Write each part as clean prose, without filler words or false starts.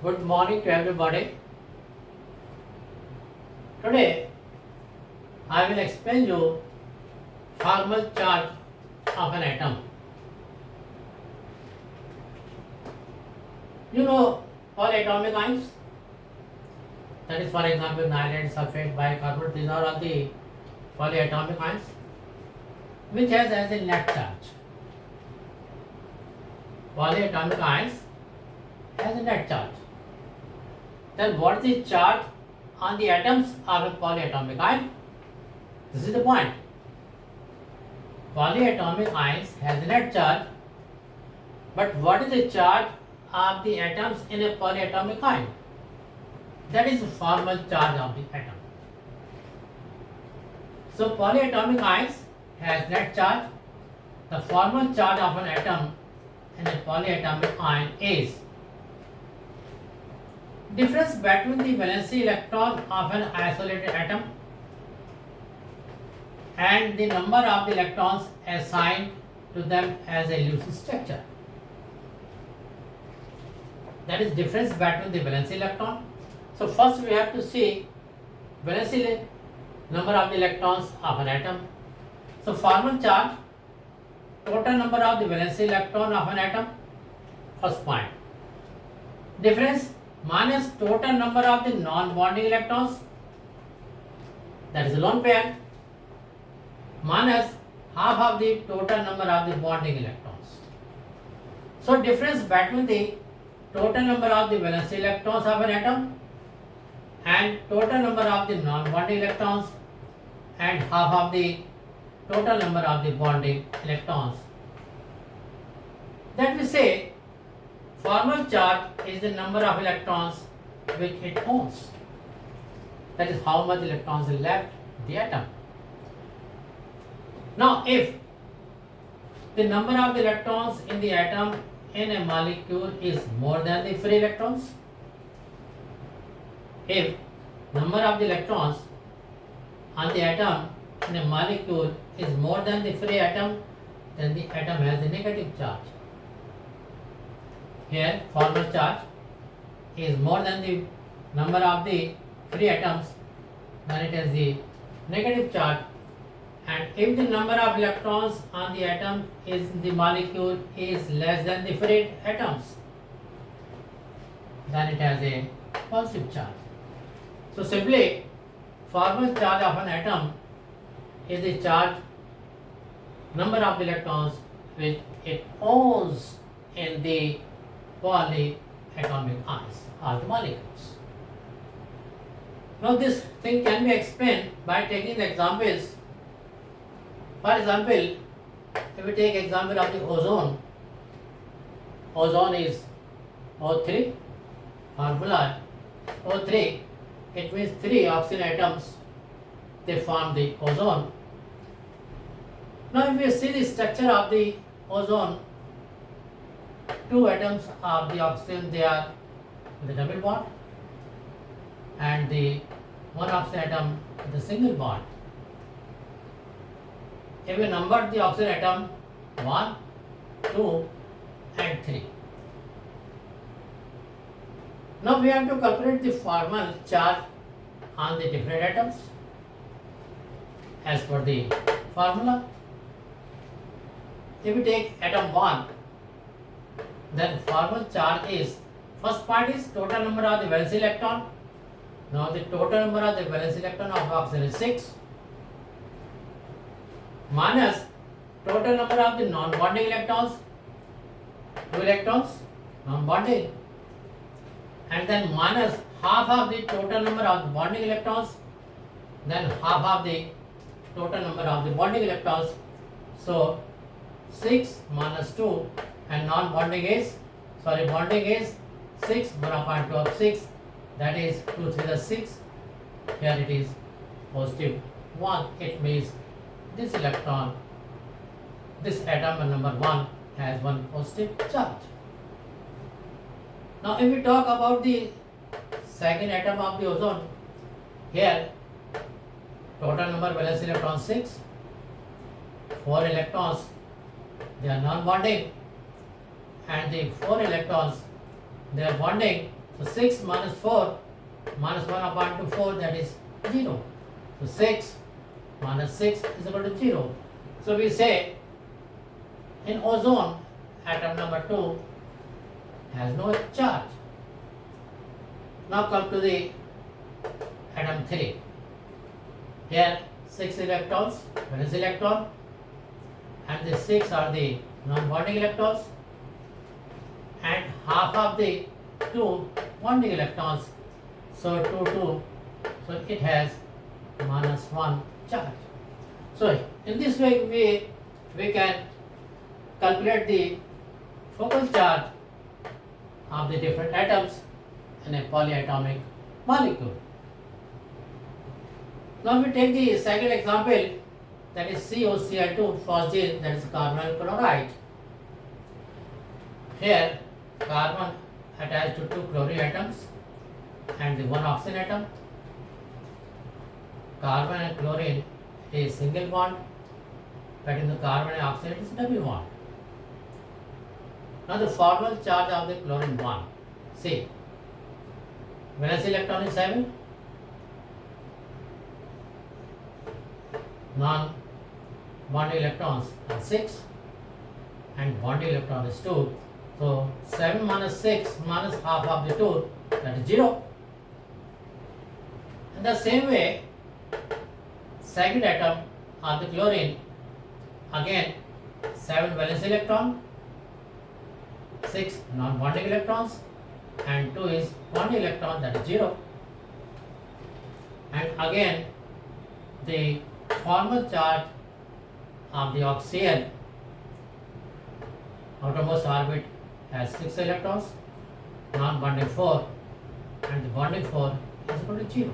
Good morning to everybody. Today I will explain you formal charge of an atom. You know polyatomic ions, that is for example nitrate, sulfate, bicarbonate, these are all the polyatomic ions which has as a net charge. Polyatomic ions has a net charge. Then what is the charge on the atoms of a polyatomic ion? This is the point. Polyatomic ions has a net charge, but what is the charge of the atoms in a polyatomic ion? That is the formal charge of the atom. So polyatomic ions has net charge. The formal charge of an atom in a polyatomic ion is difference between the valency electron of an isolated atom and the number of the electrons assigned to them as a Lewis structure. That is difference between the valency electron. So first we have to see valency number of the electrons of an atom. So formal charge, total number of the valency electron of an atom, first point. Difference minus total number of the non-bonding electrons, that is a lone pair, minus half of the total number of the bonding electrons. So difference between the total number of the valency electrons of an atom and total number of the non-bonding electrons and half of the total number of the bonding electrons. That we say formal charge is the number of electrons which it owns. That is how much electrons are left the atom. Now if the number of the electrons in the atom in a molecule is more than the free electrons, if number of the electrons on the atom in a molecule is more than the free atom, then the atom has a negative charge. Here formal charge is more than the number of the free atoms, then it has the negative charge. And if the number of electrons on the atom is in the molecule is less than the free atoms, then it has a positive charge. So simply formal charge of an atom is the charge number of the electrons which it owns in the polyatomic ions or the molecules. Now this thing can be explained by taking the examples. For example, if we take example of the ozone, ozone is O3, formula O3, it means 3 oxygen atoms, they form the ozone. Now if we see the structure of the ozone, 2 atoms of the oxygen, they are with a double bond, and the 1 oxygen atom with a single bond. If we number the oxygen atom 1, 2 and 3. Now we have to calculate the formal charge on the different atoms as per the formula. If we take atom 1, then formal charge is, first part is total number of the valence electron. Now the total number of the valence electron of oxygen is 6 minus total number of the non-bonding electrons, 2 electrons, non-bonding, and then minus half of the total number of the bonding electrons, then half of the total number of the bonding electrons. So 6 minus 2 and non-bonding is, bonding is 6, 1.2 of 6, that is 2 3 the 6, here it is positive 1, it means this electron, this atom number 1 has one positive charge. Now if we talk about the second atom of the ozone, here total number valence electron 6, 4 electrons, they are non-bonding, and the 4 electrons, they are bonding, So 6 minus 4 minus 1 upon 2, 4, that is 0. So 6 minus 6 is equal to 0. So we say in ozone atom number 2 has no charge. Now come to the atom 3. Here 6 electrons, valence electron, and the 6 are the non-bonding electrons, and half of the 2 bonding electrons. So 2, 2, so it has minus 1 charge. So in this way we can calculate the focal charge of the different atoms in a polyatomic molecule. Now we take the second example, that is COCl2 phosgene, that is carbonyl chloride. Here carbon attached to 2 chlorine atoms and the 1 oxygen atom. Carbon and chlorine is single bond, but in the carbon and oxygen it is double bond. Now the formal charge of the chlorine bond. See, valence electron is 7, non-bonding electrons are 6, and bonding electron is 2. So 7 minus 6 minus half of the 2, that is 0. In the same way, second atom of the chlorine, again 7 valence electron, 6 non-bonding electrons, and 2 is bonding electron, that is 0. And again the formal charge of the oxygen, outermost orbit has 6 electrons, non-bonding 4, and the bonding 4 is equal to 0.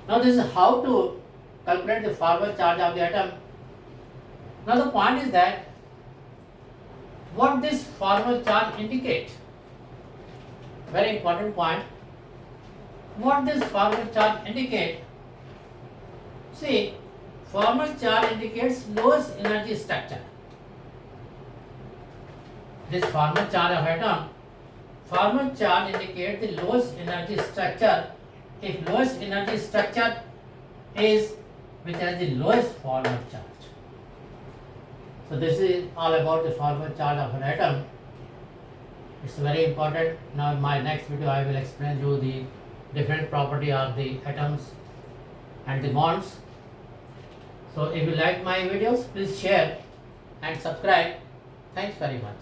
Now this is how to calculate the formal charge of the atom. Now the point is that what this formal charge indicates, very important point, what this formal charge indicates. See, formal charge indicates lowest energy structure. This formal charge of atom, formal charge indicates the lowest energy structure. If lowest energy structure is which has the lowest formal charge. So this is all about the formal charge of an atom. It's very important. Now in my next video I will explain you the different property of the atoms and the bonds. So if you like my videos, please share and subscribe. Thanks very much.